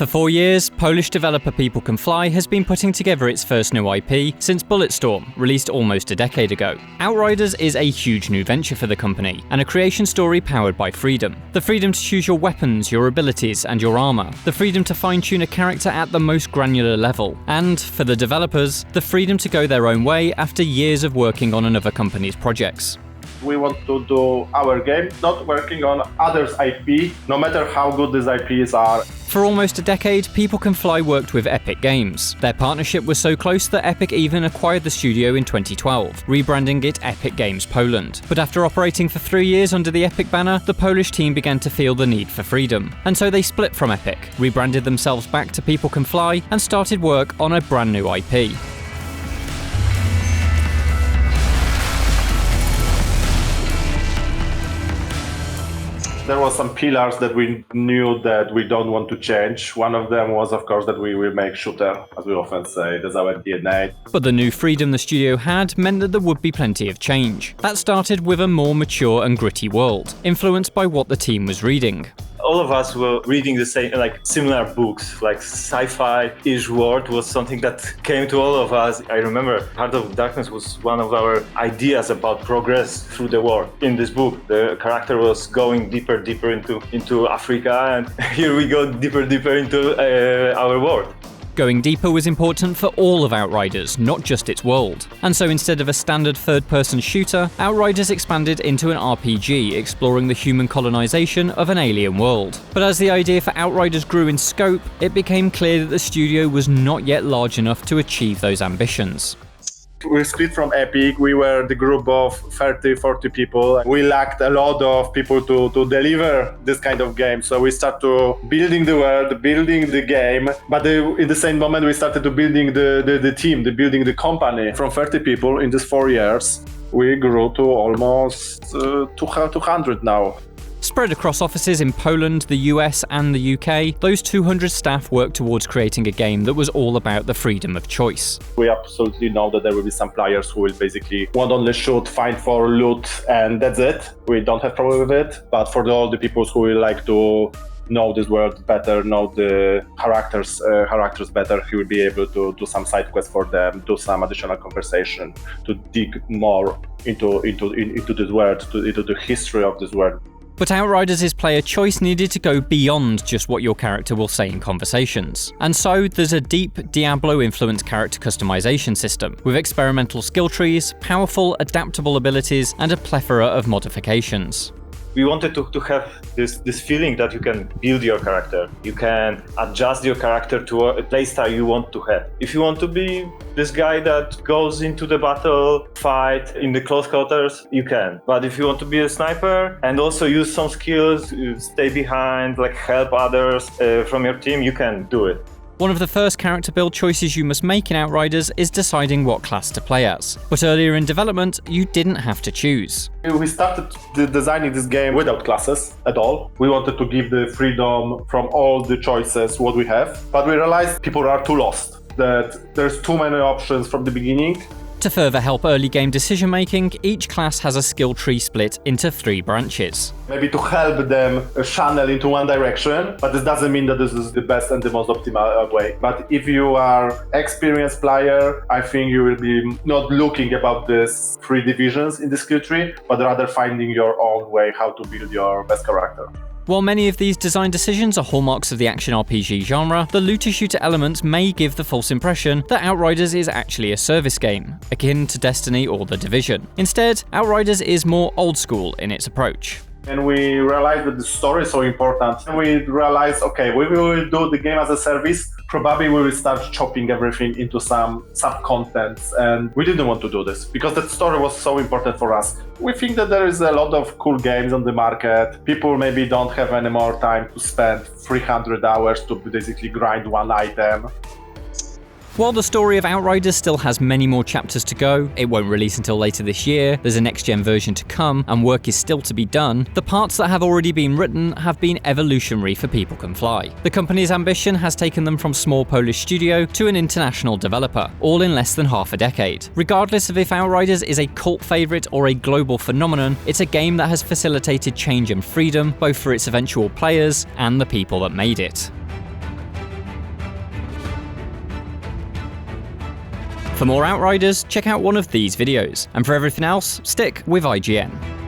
For 4 years, Polish developer People Can Fly has been putting together its first new IP since Bulletstorm, released almost a decade ago. Outriders is a huge new venture for the company, and a creation story powered by freedom. The freedom to choose your weapons, your abilities, and your armor. The freedom to fine-tune a character at the most granular level. And, for the developers, the freedom to go their own way after years of working on another company's projects. We want to do our game, not working on others' IP, no matter how good these IPs are. For almost a decade, People Can Fly worked with Epic Games. Their partnership was so close that Epic even acquired the studio in 2012, rebranding it Epic Games Poland. But after operating for 3 years under the Epic banner, the Polish team began to feel the need for freedom. And so they split from Epic, rebranded themselves back to People Can Fly, and started work on a brand new IP. There were some pillars that we knew that we don't want to change. One of them was, of course, that we will make shooter, as we often say. That's our DNA. But the new freedom the studio had meant that there would be plenty of change. That started with a more mature and gritty world, influenced by what the team was reading. All of us were reading the same, similar books, sci-fi-ish world was something that came to all of us. I remember Heart of Darkness was one of our ideas about progress through the world. In this book, the character was going deeper into Africa, and here we go deeper into our world. Going deeper was important for all of Outriders, not just its world. And so instead of a standard third-person shooter, Outriders expanded into an RPG exploring the human colonization of an alien world. But as the idea for Outriders grew in scope, it became clear that the studio was not yet large enough to achieve those ambitions. We split from Epic. We were the group of 30, 40 people. We lacked a lot of people to deliver this kind of game. So we started building the world, building the game. But in the same moment, we started to building the team, building the company. From 30 people in these 4 years, we grew to almost 200 now. Spread across offices in Poland, the US, and the UK, those 200 staff worked towards creating a game that was all about the freedom of choice. We absolutely know that there will be some players who will basically want only shoot, find for loot, and that's it. We don't have problem with it. But for all the people who will like to know this world better, know the characters better, he will be able to do some side quests for them, do some additional conversation, to dig more into this world, into the history of this world. But Outriders' player choice needed to go beyond just what your character will say in conversations. And so, there's a deep, Diablo-influenced character customization system, with experimental skill trees, powerful, adaptable abilities, and a plethora of modifications. We wanted to have this feeling that you can build your character. You can adjust your character to a playstyle you want to have. If you want to be this guy that goes into the battle, fight in the close quarters, you can. But if you want to be a sniper and also use some skills, stay behind, help others from your team, you can do it. One of the first character build choices you must make in Outriders is deciding what class to play as. But earlier in development, you didn't have to choose. We started designing this game without classes at all. We wanted to give the freedom from all the choices what we have. But we realized people are too lost, that there's too many options from the beginning. To further help early game decision making, each class has a skill tree split into 3 branches. Maybe to help them channel into one direction, but this doesn't mean that this is the best and the most optimal way. But if you are experienced player, I think you will be not looking about these 3 divisions in the skill tree, but rather finding your own way how to build your best character. While many of these design decisions are hallmarks of the action RPG genre, the looter-shooter elements may give the false impression that Outriders is actually a service game, akin to Destiny or The Division. Instead, Outriders is more old-school in its approach. And we realized that the story is so important. And we realized, okay, we will do the game as a service. Probably we will start chopping everything into some sub-contents. And we didn't want to do this because that story was so important for us. We think that there is a lot of cool games on the market. People maybe don't have any more time to spend 300 hours to basically grind one item. While the story of Outriders still has many more chapters to go, it won't release until later this year, there's a next-gen version to come, and work is still to be done, the parts that have already been written have been evolutionary for People Can Fly. The company's ambition has taken them from small Polish studio to an international developer, all in less than half a decade. Regardless of if Outriders is a cult favourite or a global phenomenon, it's a game that has facilitated change and freedom, both for its eventual players and the people that made it. For more Outriders, check out one of these videos, and for everything else, stick with IGN.